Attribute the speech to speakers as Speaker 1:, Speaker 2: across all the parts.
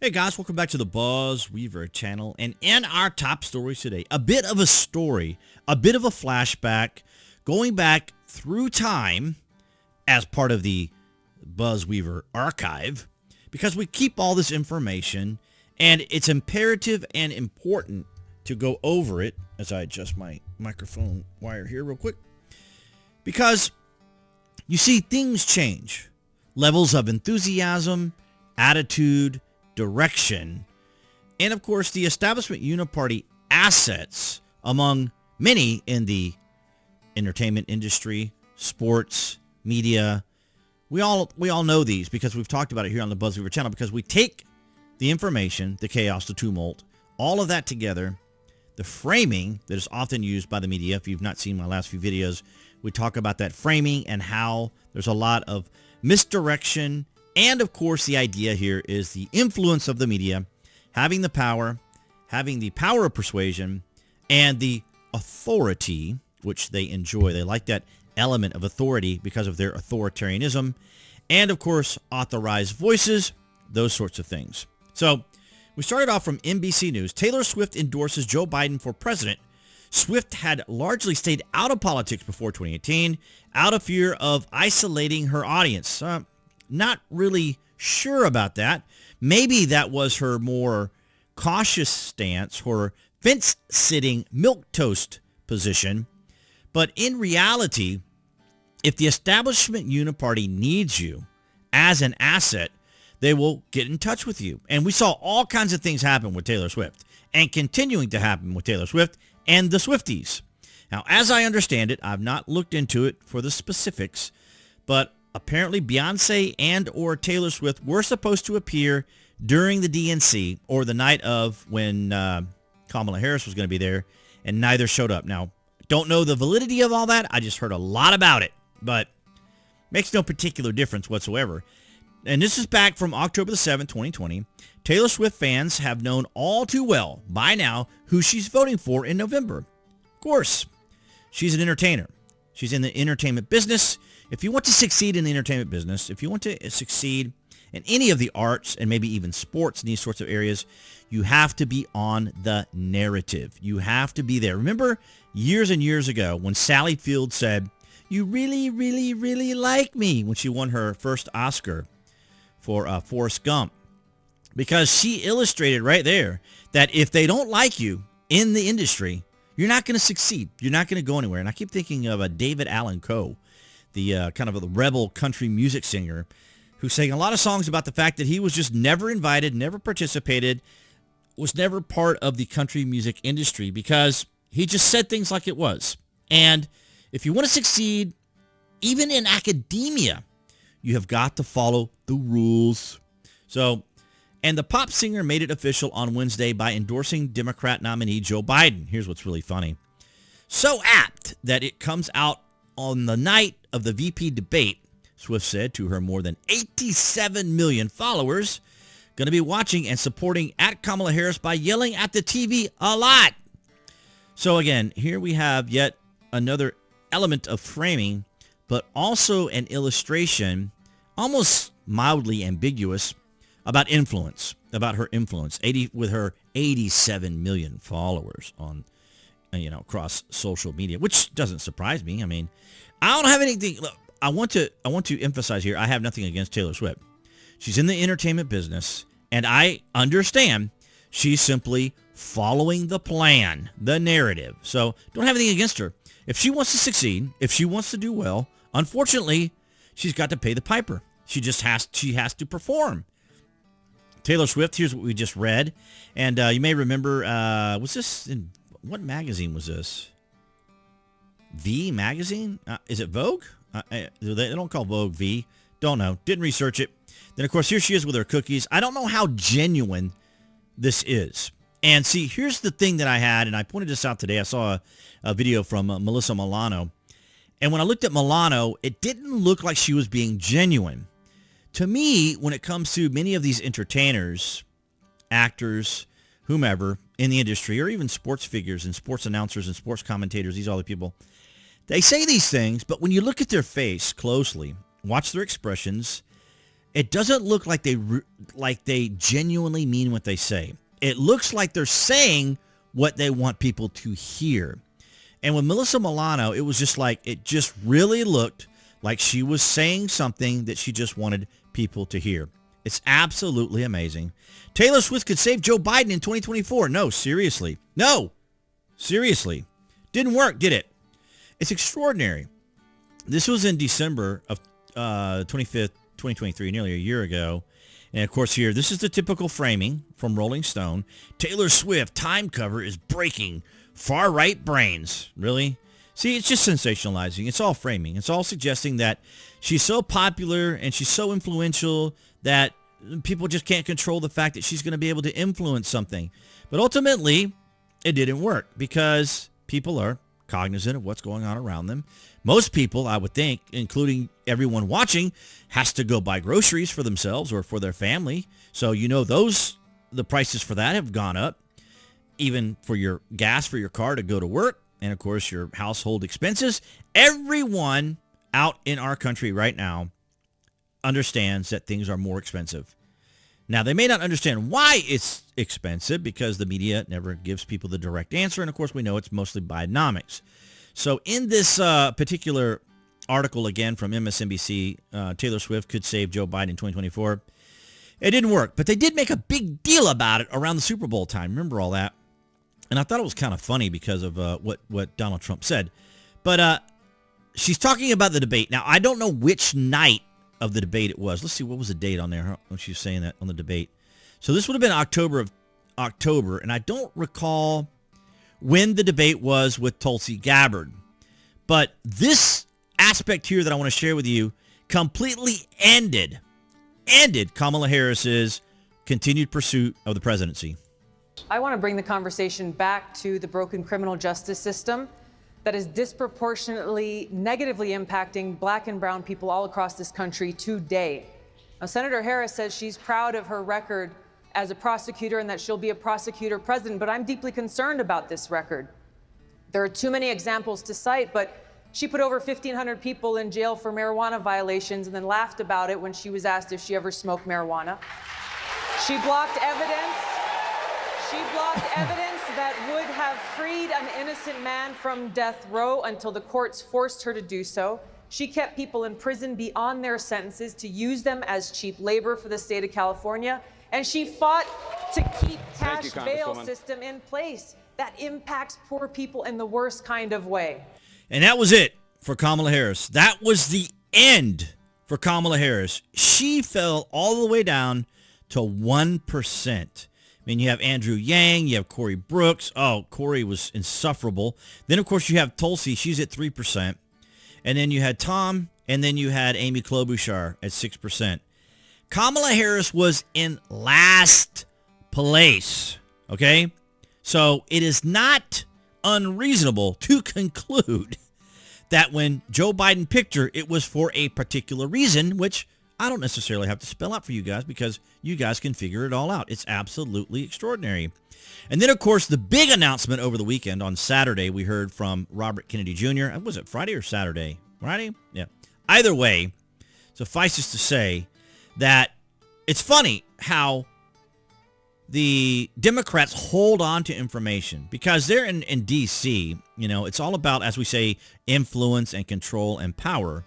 Speaker 1: Hey guys, welcome back to the BuzWeaver channel. And in our top stories today, a bit of a story, a bit of a flashback, going back through time as part of the BuzWeaver archive, because we keep all this information and it's imperative and important to go over it as I adjust my microphone wire here real quick. Because you see, things change. Levels of enthusiasm, attitude, direction, and of course the Establishment Uni-party assets among many in the entertainment industry, sports, media. We all know these because we've talked about it here on the BuzWeaver channel, because we take the information, the chaos, the tumult, all of that together, the framing that is often used by the media. If you've not seen my last few videos, we talk about that framing and how there's a lot of misdirection. And of course, the idea here is the influence of the media, having the power of persuasion, and the authority, which they enjoy. They like that element of authority because of their authoritarianism. And of course, authorized voices, those sorts of things. So we started off from NBC News. Taylor Swift endorses Joe Biden for president. Swift had largely stayed out of politics before 2018, out of fear of isolating her audience. Not really sure about that. Maybe that was her more cautious stance, her fence-sitting milquetoast position. But in reality, if the Establishment Uni-party needs you as an asset, they will get in touch with you. And we saw all kinds of things happen with Taylor Swift and continuing to happen with Taylor Swift and the Swifties. Now, as I understand it, I've not looked into it for the specifics, but apparently Beyonce and or Taylor Swift were supposed to appear during the DNC, or the night of, when Kamala Harris was going to be there, and neither showed up. Now, don't know the validity of all that. I just heard a lot about it, but makes no particular difference whatsoever. And this is back from October the 7th, 2020. Taylor Swift fans have known all too well by now who she's voting for in November. Of course, she's an entertainer. She's in the entertainment business. If you want to succeed in the entertainment business, if you want to succeed in any of the arts and maybe even sports and these sorts of areas, you have to be on the narrative. You have to be there. Remember years and years ago when Sally Field said, "You really, really, really like me," when she won her first Oscar for Forrest Gump, because she illustrated right there that if they don't like you in the industry, you're not going to succeed. You're not going to go anywhere. And I keep thinking of David Allan Coe, the kind of a rebel country music singer, who sang a lot of songs about the fact that he was just never invited, never participated, was never part of the country music industry, because he just said things like it was. And if you want to succeed, even in academia, you have got to follow the rules. So, and the pop singer made it official on Wednesday by endorsing Democrat nominee Joe Biden. Here's what's really funny. So apt that it comes out on the night of the VP debate, Swift said to her more than 87 million followers, going to be watching and supporting at Kamala Harris by yelling at the TV a lot. So again, here we have yet another element of framing, but also an illustration, almost mildly ambiguous, about influence, about her influence, with her 87 million followers on, across social media, which doesn't surprise me. I mean, I don't have anything. Look, I want to emphasize here, I have nothing against Taylor Swift. She's in the entertainment business, and I understand she's simply following the plan, the narrative. So don't have anything against her. If she wants to succeed, if she wants to do well, unfortunately, she's got to pay the piper. She has to perform. Taylor Swift, here's what we just read. And you may remember, was this in, what magazine was this? V magazine? Is it Vogue? They don't call Vogue V. Don't know. Didn't research it. Then, of course, here she is with her cookies. I don't know how genuine this is. And see, here's the thing that I had, and I pointed this out today. I saw a video from Melissa Milano. And when I looked at Milano, it didn't look like she was being genuine. To me, when it comes to many of these entertainers, actors, whomever in the industry, or even sports figures and sports announcers and sports commentators, these other people, they say these things, but when you look at their face closely, watch their expressions, it doesn't look like they genuinely mean what they say. It looks like they're saying what they want people to hear. And with Melissa Milano, it was just like, it just really looked like she was saying something that she just wanted people to hear. It's absolutely amazing. Taylor Swift could save Joe Biden in 2024. No, seriously. No, seriously. Didn't work, did it? It's extraordinary. This was in December of 25th, 2023, nearly a year ago. And of course here, this is the typical framing from Rolling Stone. Taylor Swift time cover is breaking far-right brains. Really? See, it's just sensationalizing. It's all framing. It's all suggesting that she's so popular and she's so influential that people just can't control the fact that she's going to be able to influence something. But ultimately, it didn't work because people are cognizant of what's going on around them. Most people, I would think, including everyone watching, has to go buy groceries for themselves or for their family. So, you know, the prices for that have gone up. Even for your gas for your car to go to work. And, of course, your household expenses. Everyone out in our country right now understands that things are more expensive. Now, they may not understand why it's expensive because the media never gives people the direct answer. And, of course, we know it's mostly Bidenomics. So in this particular article, again, from MSNBC, Taylor Swift could save Joe Biden in 2024. It didn't work, but they did make a big deal about it around the Super Bowl time. Remember all that? And I thought it was kind of funny because of what Donald Trump said. But she's talking about the debate. Now, I don't know which night of the debate it was. Let's see, what was the date on there when she was saying that on the debate? So this would have been October, and I don't recall when the debate was with Tulsi Gabbard. But this aspect here that I want to share with you completely ended Kamala Harris's continued pursuit of the presidency.
Speaker 2: I want to bring the conversation back to the broken criminal justice system that is disproportionately negatively impacting black and brown people all across this country today. Now, Senator Harris says she's proud of her record as a prosecutor and that she'll be a prosecutor president, but I'm deeply concerned about this record. There are too many examples to cite, but she put over 1,500 people in jail for marijuana violations and then laughed about it when she was asked if she ever smoked marijuana. She blocked evidence. That would have freed an innocent man from death row until the courts forced her to do so. She kept people in prison beyond their sentences to use them as cheap labor for the state of California. And she fought to keep cash bail system in place that impacts poor people in the worst kind of way.
Speaker 1: And that was it for Kamala Harris. That was the end for Kamala Harris. She fell all the way down to 1%. I mean, you have Andrew Yang, you have Corey Brooks. Oh, Corey was insufferable. Then, of course, you have Tulsi. She's at 3%. And then you had Tom, and then you had Amy Klobuchar at 6%. Kamala Harris was in last place, okay? So it is not unreasonable to conclude that when Joe Biden picked her, it was for a particular reason, which I don't necessarily have to spell out for you guys because you guys can figure it all out. It's absolutely extraordinary. And then, of course, the big announcement over the weekend on Saturday, we heard from Robert Kennedy Jr. Was it Friday or Saturday? Friday? Yeah. Either way, suffices to say that it's funny how the Democrats hold on to information because they're in D.C., you know, it's all about, as we say, influence and control and power.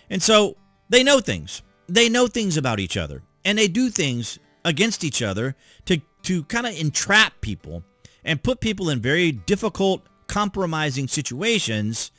Speaker 1: And so they know things. They know things about each other, and they do things against each other to kind of entrap people and put people in very difficult, compromising situations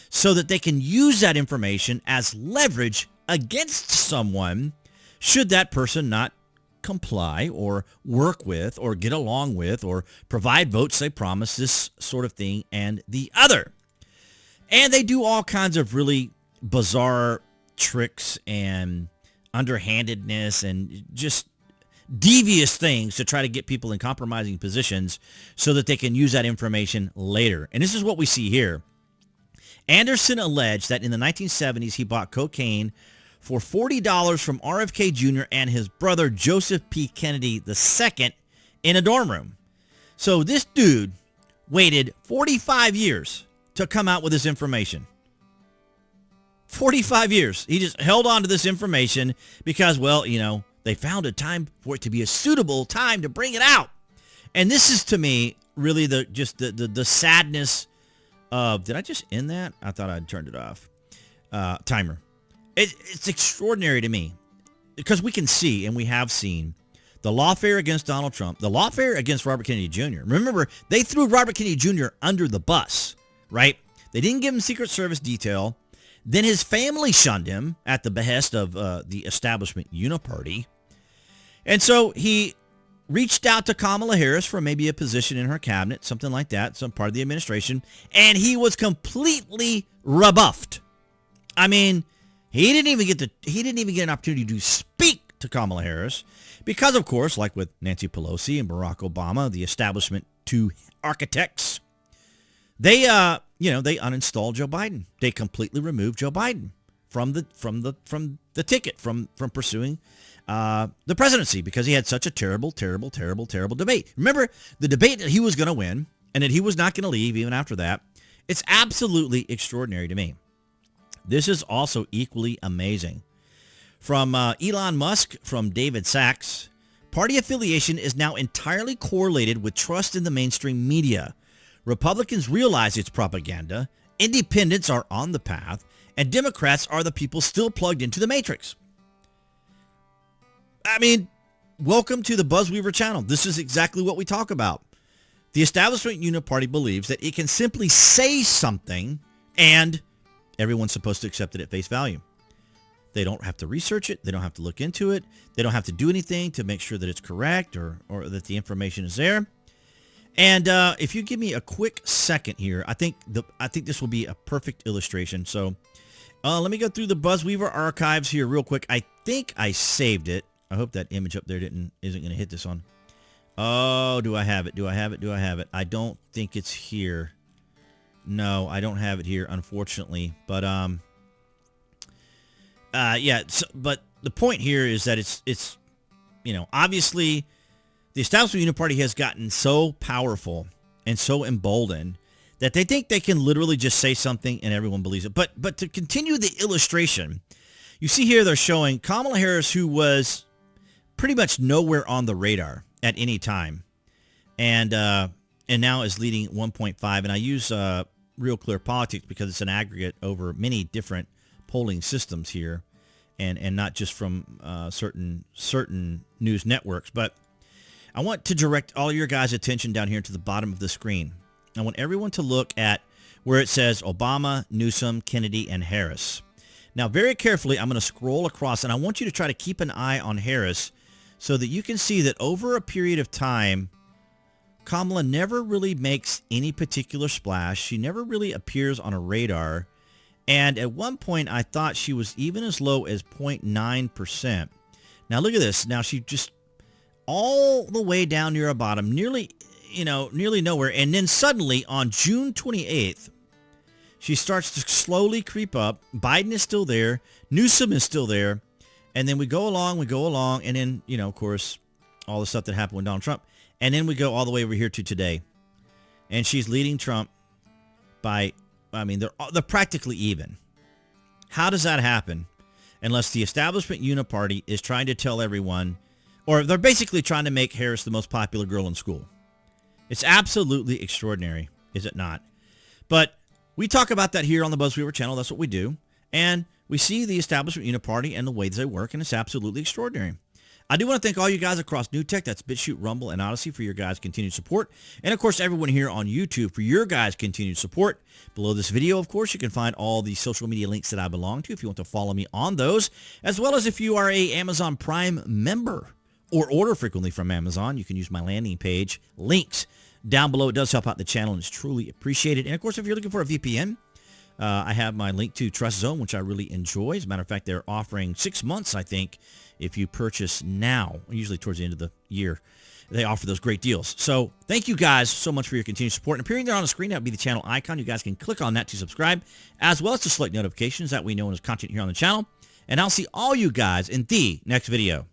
Speaker 1: so that they can use that information as leverage against someone should that person not comply or work with or get along with or provide votes they promise, this sort of thing and the other. And they do all kinds of really bizarre tricks and underhandedness and just devious things to try to get people in compromising positions so that they can use that information later. And this is what we see here. Anderson alleged that in the 1970s he bought cocaine for $40 from RFK Jr. and his brother Joseph P. Kennedy II in a dorm room. So this dude waited 45 years to come out with this information. 45 years. He just held on to this information because, well, they found a time for it to be a suitable time to bring it out. And this is, to me, really the sadness of, did I just end that? I thought I'd turned it off. Timer. It's extraordinary to me because we can see, and we have seen, the lawfare against Donald Trump, the lawfare against Robert Kennedy Jr. Remember, they threw Robert Kennedy Jr. under the bus, right? They didn't give him Secret Service detail. Then his family shunned him at the behest of the Establishment Uni-party. And so he reached out to Kamala Harris for maybe a position in her cabinet, something like that, some part of the administration, and he was completely rebuffed. I mean, he didn't even get an opportunity to speak to Kamala Harris because, of course, like with Nancy Pelosi and Barack Obama, the Establishment two architects, they uninstalled Joe Biden. They completely removed Joe Biden from the ticket from pursuing the presidency because he had such a terrible debate. Remember the debate that he was going to win and that he was not going to leave even after that. It's absolutely extraordinary to me. This is also equally amazing. From Elon Musk, from David Sachs, party affiliation is now entirely correlated with trust in the mainstream media. Republicans realize it's propaganda, independents are on the path, and Democrats are the people still plugged into the matrix. I mean, welcome to the BuzWeaver channel. This is exactly what we talk about. The Establishment Uni-party believes that it can simply say something and everyone's supposed to accept it at face value. They don't have to research it. They don't have to look into it. They don't have to do anything to make sure that it's correct or that the information is there. And if you give me a quick second here, I think this will be a perfect illustration. So let me go through the BuzWeaver archives here real quick. I think I saved it. I hope that image up there isn't going to hit this one. Oh, do I have it? Do I have it? Do I have it? I don't think it's here. No, I don't have it here, unfortunately. But yeah. But the point here is that it's obviously the Establishment Uni-party has gotten so powerful and so emboldened that they think they can literally just say something and everyone believes it. But to continue the illustration, you see here they're showing Kamala Harris, who was pretty much nowhere on the radar at any time, and now is leading 1.5. And I use Real Clear Politics because it's an aggregate over many different polling systems here, and not just from certain news networks. But I want to direct all your guys' attention down here to the bottom of the screen. I want everyone to look at where it says Obama, Newsom, Kennedy, and Harris. Now, very carefully, I'm going to scroll across, and I want you to try to keep an eye on Harris so that you can see that over a period of time, Kamala never really makes any particular splash. She never really appears on a radar. And at one point, I thought she was even as low as 0.9%. Now, look at this. Now, she just all the way down near a bottom, nearly nowhere. And then suddenly, on June 28th, she starts to slowly creep up. Biden is still there. Newsom is still there. And then we go along. And then, of course, all the stuff that happened with Donald Trump. And then we go all the way over here to today. And she's leading Trump by, they're practically even. How does that happen? Unless the Establishment Uni-party is trying to tell everyone, or they're basically trying to make Harris the most popular girl in school. It's absolutely extraordinary, is it not? But we talk about that here on the BuzWeaver channel. That's what we do. And we see the Establishment Uni-party and the way they work, and it's absolutely extraordinary. I do want to thank all you guys across New Tech, that's BitChute, Rumble, and Odyssey, for your guys' continued support. And, of course, everyone here on YouTube for your guys' continued support. Below this video, of course, you can find all the social media links that I belong to if you want to follow me on those, as well as if you are a Amazon Prime member or order frequently from Amazon, you can use my landing page links down below. It does help out the channel and it's truly appreciated. And, of course, if you're looking for a VPN, I have my link to Trust Zone, which I really enjoy. As a matter of fact, they're offering 6 months, I think, if you purchase now, usually towards the end of the year. They offer those great deals. So thank you guys so much for your continued support. And appearing there on the screen, that would be the channel icon. You guys can click on that to subscribe, as well as to select notifications that we know when there's content here on the channel. And I'll see all you guys in the next video.